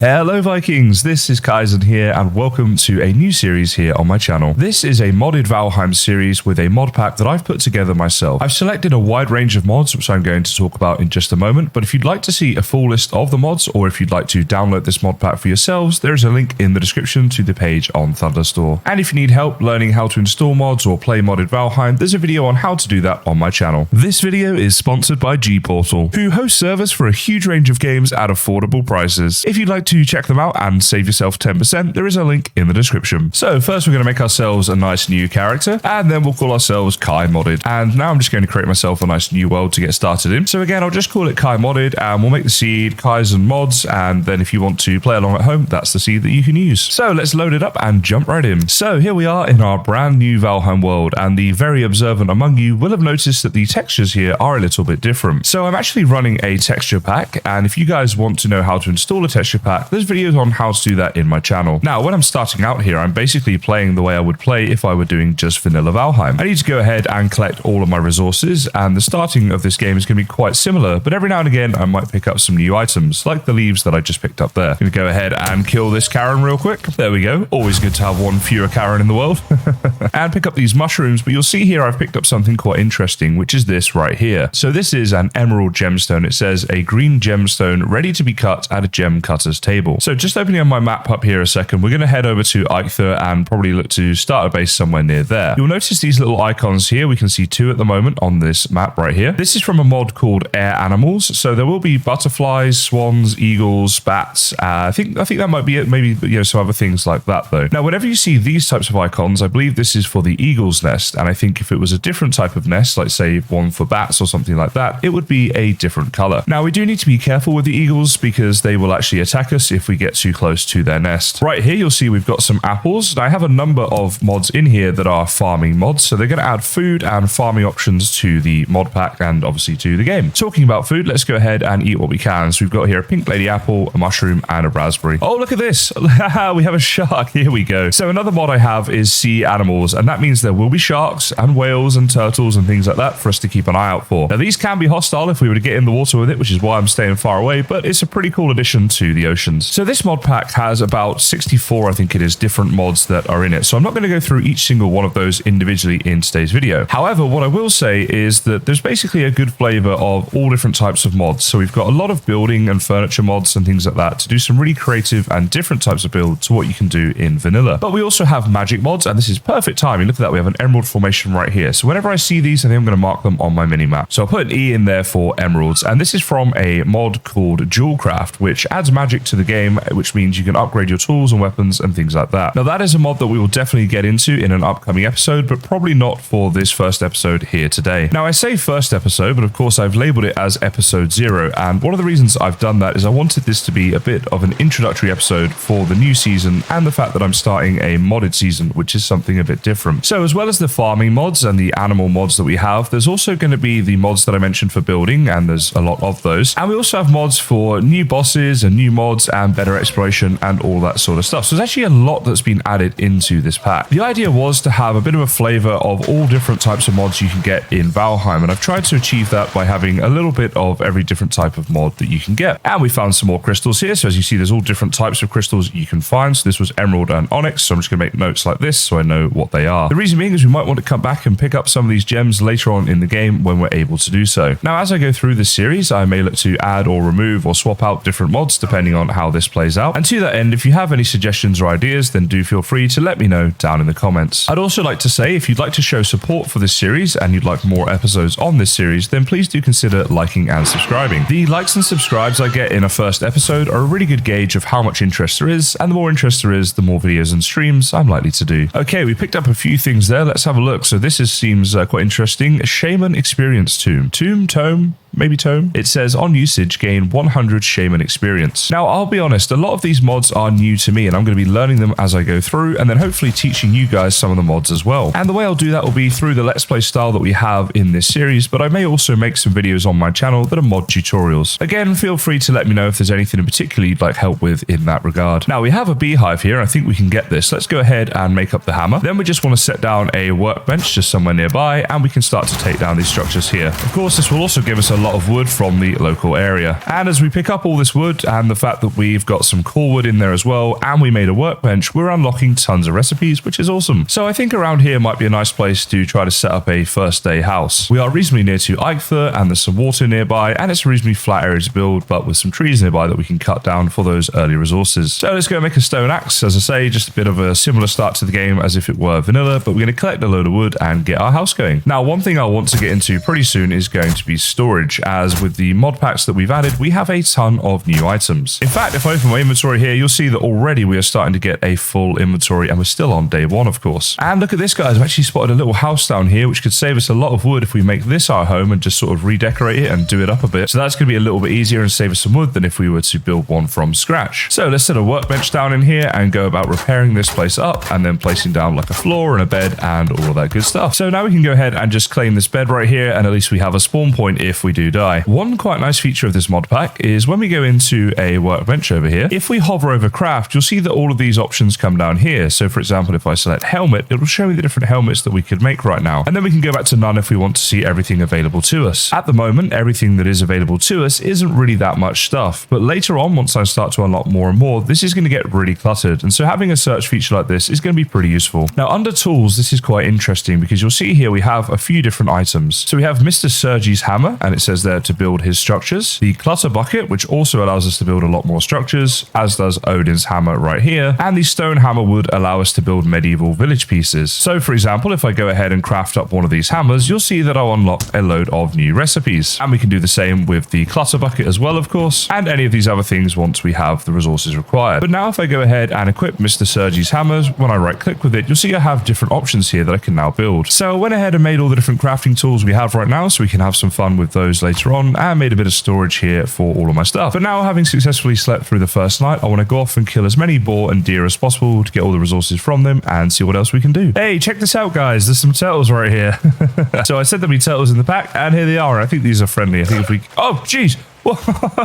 Hello Vikings, this is Kysen here and welcome to a new series here on my channel. This is a modded Valheim series with a mod pack that I've put together myself. I've selected a wide range of mods which I'm going to talk about in just a moment, but if you'd like to see a full list of the mods or if you'd like to download this mod pack for yourselves, there is a link in the description to the page on Thunderstore. And if you need help learning how to install mods or play modded Valheim, there's a video on how to do that on my channel. This video is sponsored by G-Portal, who host servers for a huge range of games at affordable prices. If you'd like to check them out and save yourself 10%, there is a link in the description. So first we're going to make ourselves a nice new character and then we'll call ourselves Kai Modded. And now I'm just going to create myself a nice new world to get started in. So again, I'll just call it Kai Modded and we'll make the seed Kysen mods, and then if you want to play along at home, that's the seed that you can use. So let's load it up and jump right in. So here we are in our brand new Valheim world, and the very observant among you will have noticed that the textures here are a little bit different. So I'm actually running a texture pack, and if you guys want to know how to install a texture pack, there's videos on how to do that in my channel. Now, when I'm starting out here, I'm basically playing the way I would play if I were doing just vanilla Valheim. I need to go ahead and collect all of my resources, and the starting of this game is going to be quite similar, but every now and again I might pick up some new items, like the leaves that I just picked up there. I'm going to go ahead and kill this Karen real quick. There we go. Always good to have one fewer Karen in the world. And pick up these mushrooms, but you'll see here I've picked up something quite interesting, which is this right here. So this is an emerald gemstone. It says a green gemstone ready to be cut at a gem cutter's table. So just opening on my map up here a second, we're going to head over to Elixir and probably look to start a base somewhere near there. You'll notice these little icons here. We can see two at the moment on this map right here. This is from a mod called Air Animals. So there will be butterflies, swans, eagles, bats. I think that might be it. Maybe some other things like that though. Now, whenever you see these types of icons, I believe this is for the eagle's nest. And I think if it was a different type of nest, like say one for bats or something like that, it would be a different color. Now, we do need to be careful with the eagles because they will actually attack us if we get too close to their nest. Right here, you'll see we've got some apples. And I have a number of mods in here that are farming mods. So they're going to add food and farming options to the mod pack and obviously to the game. Talking about food, let's go ahead and eat what we can. So we've got here a pink lady apple, a mushroom, and a raspberry. Oh, look at this. We have a shark. Here we go. So another mod I have is sea animals, and that means there will be sharks and whales and turtles and things like that for us to keep an eye out for. Now, these can be hostile if we were to get in the water with it, which is why I'm staying far away, but it's a pretty cool addition to the oceans. So this mod pack has about 64, I think it is, different mods that are in it. So I'm not going to go through each single one of those individually in today's video. However, what I will say is that there's basically a good flavor of all different types of mods. So we've got a lot of building and furniture mods and things like that to do some really creative and different types of builds to what you can do in vanilla. But we also have magic mods, and this is perfect timing. Look at that. We have an emerald formation right here. So whenever I see these, I think I'm going to mark them on my mini-map. So I'll put an E in there for emeralds, and this is from a mod called Jewelcraft, which adds magic to the game, which means you can upgrade your tools and weapons and things like that. Now, that is a mod that we will definitely get into in an upcoming episode, but probably not for this first episode here today. Now, I say first episode, but of course I've labeled it as episode 0, and one of the reasons I've done that is I wanted this to be a bit of an introductory episode for the new season and the fact that I'm starting a modded season, which is something a bit different. So as well as the farming mods and the animal mods that we have, there's also going to be the mods that I mentioned for building, and there's a lot of those. And we also have mods for new bosses and new mods and better exploration and all that sort of stuff. So there's actually a lot that's been added into this pack. The idea was to have a bit of a flavor of all different types of mods you can get in Valheim, and I've tried to achieve that by having a little bit of every different type of mod that you can get. And we found some more crystals here. So as you see, there's all different types of crystals you can find. So this was emerald and onyx. So I'm just going to make notes like this so I know what they are. The reason being is we might want to come back and pick up some of these gems later on in the game when we're able to do so. Now, as I go through this series, I may look to add or remove or swap out different mods depending on how this plays out. And to that end, if you have any suggestions or ideas, then do feel free to let me know down in the comments. I'd also like to say, if you'd like to show support for this series and you'd like more episodes on this series, then please do consider liking and subscribing. The likes and subscribes I get in a first episode are a really good gauge of how much interest there is, and the more interest there is, the more videos and streams I'm likely to do. Okay, we picked up a few things there. Let's have a look. So this seems quite interesting. Shaman Experience Tome. Tome? Maybe tome. It says on usage, gain 100 shaman experience. Now, I'll be honest, a lot of these mods are new to me, and I'm going to be learning them as I go through, and then hopefully teaching you guys some of the mods as well. And the way I'll do that will be through the Let's Play style that we have in this series, but I may also make some videos on my channel that are mod tutorials. Again, feel free to let me know if there's anything in particular you'd like help with in that regard. Now, we have a beehive here. I think we can get this. Let's go ahead and make up the hammer. Then we just want to set down a workbench just somewhere nearby, and we can start to take down these structures here. Of course, this will also give us a lot lot of wood from the local area. And as we pick up all this wood and the fact that we've got some core wood in there as well, and we made a workbench, we're unlocking tons of recipes, which is awesome. So I think around here might be a nice place to try to set up a first day house. We are reasonably near to Eichthur, and there's some water nearby, and it's a reasonably flat area to build, but with some trees nearby that we can cut down for those early resources. So let's go make a stone axe. As I say, just a bit of a similar start to the game as if it were vanilla, but we're going to collect a load of wood and get our house going. Now, one thing I want to get into pretty soon is going to be storage, as with the mod packs that we've added, we have a ton of new items. In fact, if I open my inventory here, you'll see that already we are starting to get a full inventory, and we're still on day one, of course. And look at this, guys. I've actually spotted a little house down here, which could save us a lot of wood if we make this our home and just sort of redecorate it and do it up a bit. So that's going to be a little bit easier and save us some wood than if we were to build one from scratch. So let's set a workbench down in here and go about repairing this place up, and then placing down like a floor and a bed and all of that good stuff. So now we can go ahead and just claim this bed right here, and at least we have a spawn point if we do die. One quite nice feature of this mod pack is when we go into a workbench over here, if we hover over craft, you'll see that all of these options come down here. So for example, if I select helmet, it will show me the different helmets that we could make right now. And then we can go back to none if we want to see everything available to us. At the moment, everything that is available to us isn't really that much stuff, but later on, once I start to unlock more and more, this is going to get really cluttered. And so having a search feature like this is going to be pretty useful. Now under tools, this is quite interesting because you'll see here we have a few different items. So we have Mr. Sergi's hammer, and it says there to build his structures. The clutter bucket, which also allows us to build a lot more structures, as does Odin's hammer right here. And the stone hammer would allow us to build medieval village pieces. So for example, if I go ahead and craft up one of these hammers, you'll see that I'll unlock a load of new recipes. And we can do the same with the clutter bucket as well, of course, and any of these other things once we have the resources required. But now if I go ahead and equip Mr. Sergi's hammers, when I right click with it, you'll see I have different options here that I can now build. So I went ahead and made all the different crafting tools we have right now so we can have some fun with those later on, and made a bit of storage here for all of my stuff. But now, having successfully slept through the first night, I want to go off and kill as many boar and deer as possible to get all the resources from them and see what else we can do. Hey, check this out, guys. There's some turtles right here. So I said there'd be turtles in the pack, and here they are. I think these are friendly. I think if we... Oh, jeez.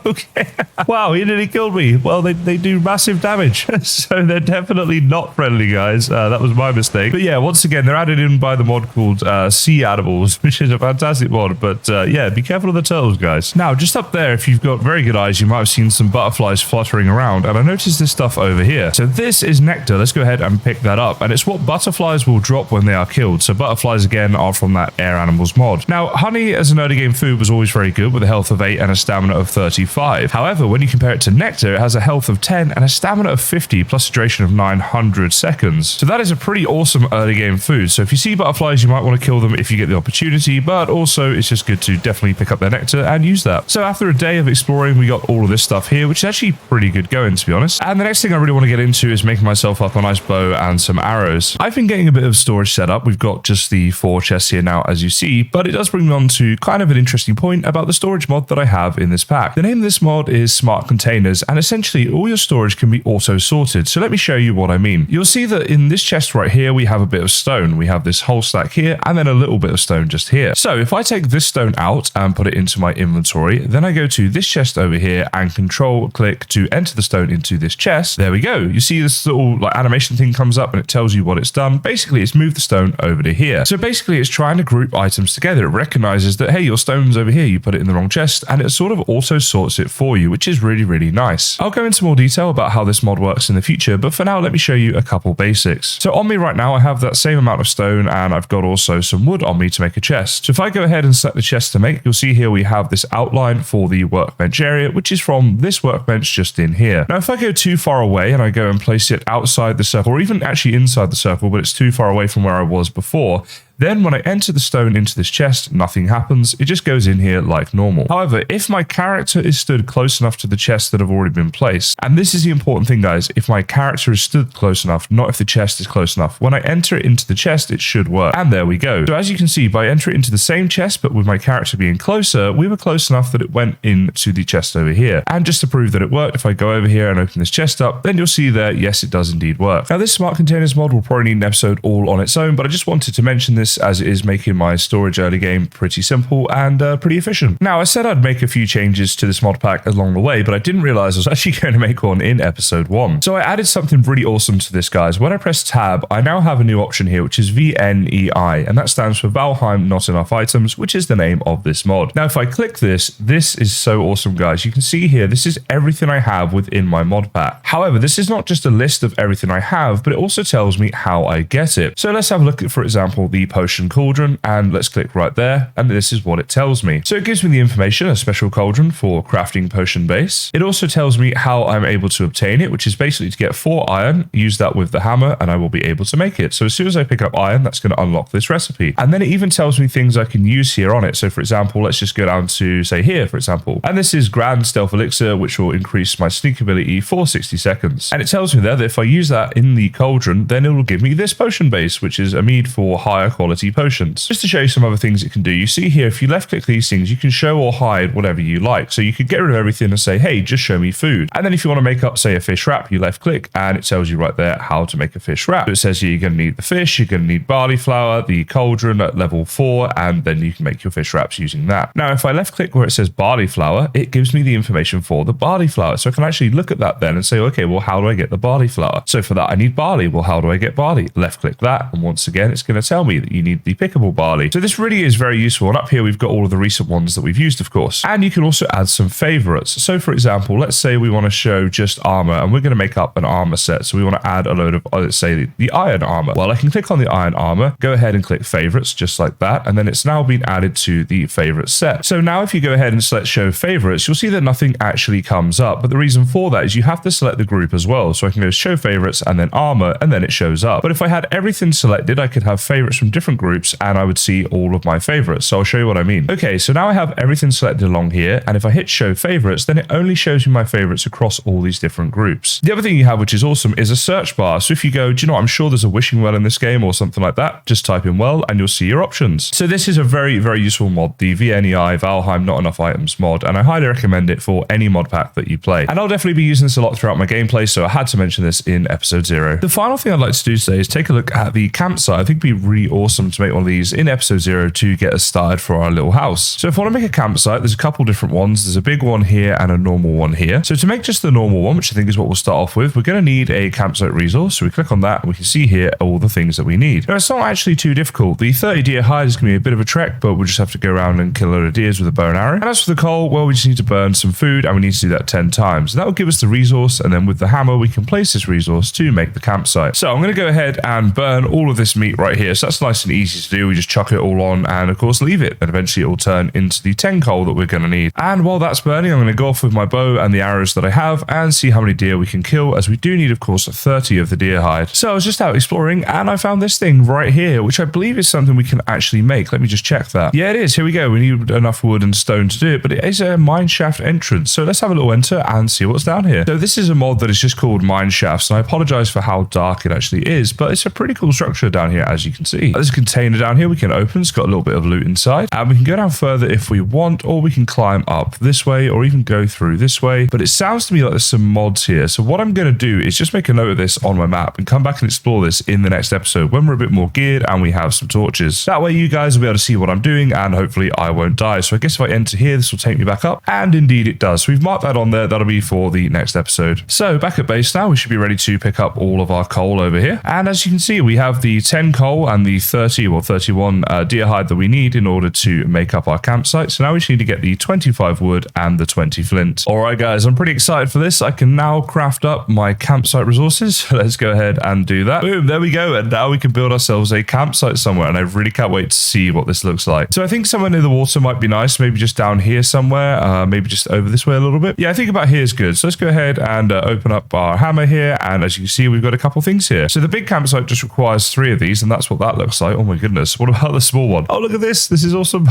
Okay. Wow, he nearly killed me. Well, they do massive damage. So they're definitely not friendly, guys. That was my mistake. But yeah, once again, they're added in by the mod called Sea Animals, which is a fantastic mod. But yeah, be careful of the turtles, guys. Now, just up there, if you've got very good eyes, you might have seen some butterflies fluttering around. And I noticed this stuff over here. So this is Nectar. Let's go ahead and pick that up. And it's what butterflies will drop when they are killed. So butterflies, again, are from that Air Animals mod. Now, honey as an early game food was always very good with a health of 8 and a stamina of 35. However, when you compare it to Nectar, it has a health of 10 and a stamina of 50 plus a duration of 900 seconds. So that is a pretty awesome early game food. So if you see butterflies, you might want to kill them if you get the opportunity, but also it's just good to definitely pick up their nectar and use that. So after a day of exploring, we got all of this stuff here, which is actually pretty good going, to be honest. And the next thing I really want to get into is making myself up a nice bow and some arrows. I've been getting a bit of storage set up. We've got just the 4 chests here now, as you see, but it does bring me on to kind of an interesting point about the storage mod that I have in this pack. The name of this mod is Smart Containers, and essentially all your storage can be auto sorted. So let me show you what I mean. You'll see that in this chest right here, we have a bit of stone. We have this whole stack here, and then a little bit of stone just here. So if I take this stone out and put it into my inventory, then I go to this chest over here and control click to enter the stone into this chest. There we go. You see this little like animation thing comes up and it tells you what it's done. Basically, it's moved the stone over to here. So basically, it's trying to group items together. It recognizes that, hey, your stone's over here. You put it in the wrong chest, and it sort of also sorts it for you, which is really, really nice. I'll go into more detail about how this mod works in the future, but for now, let me show you a couple basics. So on me right now, I have that same amount of stone, and I've got also some wood on me to make a chest. So if I go ahead and select the chest to make, you'll see here we have this outline for the workbench area, which is from this workbench just in here. Now, if I go too far away and I go and place it outside the circle, or even actually inside the circle, but it's too far away from where I was before, then when I enter the stone into this chest, nothing happens. It just goes in here like normal. However, if my character is stood close enough to the chests that have already been placed, and this is the important thing, guys, if my character is stood close enough, not if the chest is close enough. When I enter it into the chest, it should work. And there we go. So as you can see, by entering it into the same chest, but with my character being closer, we were close enough that it went into the chest over here. And just to prove that it worked, if I go over here and open this chest up, then you'll see there, yes, it does indeed work. Now, this Smart Containers mod will probably need an episode all on its own, but I just wanted to mention this this, as it is making my storage early game pretty simple and pretty efficient. Now, I said I'd make a few changes to this mod pack along the way, but I didn't realize I was actually going to make one in episode 1. So I added something really awesome to this, guys. When I press tab, I now have a new option here, which is VNEI, and that stands for Valheim Not Enough Items, which is the name of this mod. Now, if I click this is so awesome, guys. You can see here, this is everything I have within my mod pack. However, this is not just a list of everything I have, but it also tells me how I get it. So let's have a look at, for example, the potion cauldron, and let's click right there, and this is what it tells me. So it gives me the information, a special cauldron for crafting potion base. It also tells me how I'm able to obtain it, which is basically to get 4 iron, use that with the hammer, and I will be able to make it. So as soon as I pick up iron, that's going to unlock this recipe. And then it even tells me things I can use here on it. So for example, let's just go down to, say, here, for example. And this is Grand Stealth Elixir, which will increase my sneak ability for 60 seconds. And it tells me there that if I use that in the cauldron, then it will give me this potion base, which is a mead for higher quality potions. Just to show you some other things it can do, you see here, if you left click these things, you can show or hide whatever you like. So you could get rid of everything and say, hey, just show me food. And then if you want to make up, say, a fish wrap, you left click and it tells you right there how to make a fish wrap. So it says here, you're going to need the fish, you're going to need barley flour, the cauldron at level 4, and then you can make your fish wraps using that. Now, if I left click where it says barley flour, it gives me the information for the barley flour. So I can actually look at that then and say, okay, well, how do I get the barley flour? So for that, I need barley. Well, how do I get barley? Left click that. And once again, it's going to tell me that you need the pickable barley. So this really is very useful. And up here, we've got all of the recent ones that we've used, of course. And you can also add some favorites. So for example, let's say we want to show just armor, and we're going to make up an armor set. So we want to add a load of, let's say, the iron armor. Well, I can click on the iron armor, go ahead and click favorites, just like that. And then it's now been added to the favorite set. So now if you go ahead and select show favorites, you'll see that nothing actually comes up. But the reason for that is you have to select the group as well. So I can go show favorites and then armor, and then it shows up. But if I had everything selected, I could have favorites from different groups and I would see all of my favorites. So I'll show you what I mean. Okay, so now I have everything selected along here. And if I hit show favorites, then it only shows me my favorites across all these different groups. The other thing you have, which is awesome, is a search bar. So if you go, do you know what, I'm sure there's a wishing well in this game or something like that, just type in well and you'll see your options. So this is a very, very useful mod, the VNEI Valheim Not Enough Items mod, and I highly recommend it for any mod pack that you play. And I'll definitely be using this a lot throughout my gameplay, so I had to mention this in episode 0. The final thing I'd like to do today is take a look at the campsite. I think it'd be really awesome to make one of these in episode 0 to get us started for our little house. So if I want to make a campsite, there's a couple different ones. There's a big one here and a normal one here. So to make just the normal one, which I think is what we'll start off with, we're going to need a campsite resource. So we click on that and we can see here all the things that we need. Now, it's not actually too difficult. The 30 deer hide is going to be a bit of a trek, but we'll just have to go around and kill a load of deers with a bow and arrow. And as for the coal, well, we just need to burn some food and we need to do that 10 times. That will give us the resource, and then with the hammer, we can place this resource to make the campsite. So I'm going to go ahead and burn all of this meat right here. So that's nice and easy to do. We just chuck it all on and of course leave it, and eventually it will turn into the 10 coal that we're going to need. And while that's burning, I'm going to go off with my bow and the arrows that I have and see how many deer we can kill, as we do need, of course, 30 of the deer hide. So I was just out exploring and I found this thing right here, which I believe is something we can actually make. Let me just check that. Yeah, it is. Here we go. We need enough wood and stone to do it, but it is a Mineshaft Entrance. So let's have a little enter and see what's down here. So this is a mod that is just called Mineshafts, and I apologize for how dark it actually is, but it's a pretty cool structure down here, as you can see. There's a container down here we can open. It's got a little bit of loot inside, and we can go down further if we want, or we can climb up this way, or even go through this way. But it sounds to me like there's some mods here. So what I'm going to do is just make a note of this on my map and come back and explore this in the next episode when we're a bit more geared and we have some torches. That way you guys will be able to see what I'm doing, and hopefully I won't die. So I guess if I enter here, this will take me back up, and indeed it does. So we've marked that on there. That'll be for the next episode. So back at base now, we should be ready to pick up all of our coal over here. And as you can see, we have the 10 coal and the 30 or 31 deer hide that we need in order to make up our campsite. So now we just need to get the 25 wood and the 20 flint. All right, guys, I'm pretty excited for this. I can now craft up my campsite resources. Let's go ahead and do that. Boom, there we go. And now we can build ourselves a campsite somewhere. And I really can't wait to see what this looks like. So I think somewhere near the water might be nice. Maybe just down here somewhere. Maybe just over this way a little bit. Yeah, I think about here is good. So let's go ahead and open up our hammer here. And as you can see, we've got a couple things here. So the big campsite just requires 3 of these, and that's what that looks like. Oh my goodness. What about the small one? Oh, look at this. This is awesome.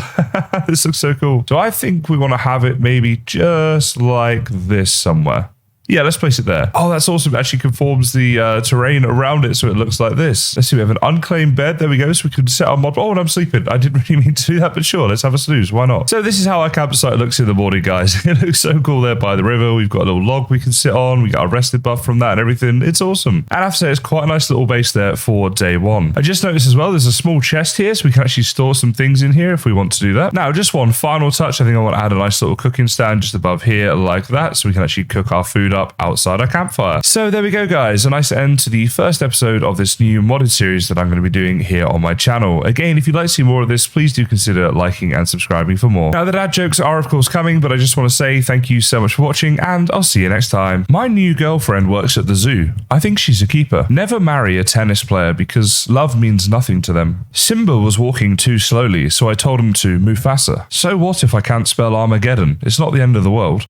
This looks so cool. So I think we want to have it maybe just like this somewhere. Yeah, let's place it there. Oh, that's awesome. It actually conforms the terrain around it so it looks like this. Let's see, we have an unclaimed bed. There we go. So we can set our mod. Oh, and I'm sleeping. I didn't really mean to do that, but sure, let's have a snooze. Why not? So this is how our campsite looks in the morning, guys. It looks so cool there by the river. We've got a little log we can sit on. We got a rested buff from that and everything. It's awesome. And I have to say, it's quite a nice little base there for day one. I just noticed as well, there's a small chest here, so we can actually store some things in here if we want to do that. Now, just one final touch. I think I want to add a nice little cooking stand just above here like that, so we can actually cook our food up outside our campfire. So there we go, guys. A nice end to the first episode of this new modded series that I'm going to be doing here on my channel. Again, if you'd like to see more of this, please do consider liking and subscribing for more. Now, the dad jokes are of course coming, but I just want to say thank you so much for watching, and I'll see you next time. My new girlfriend works at the zoo. I think she's a keeper. Never marry a tennis player because love means nothing to them. Simba was walking too slowly, so I told him to move faster. So what if I can't spell Armageddon? It's not the end of the world.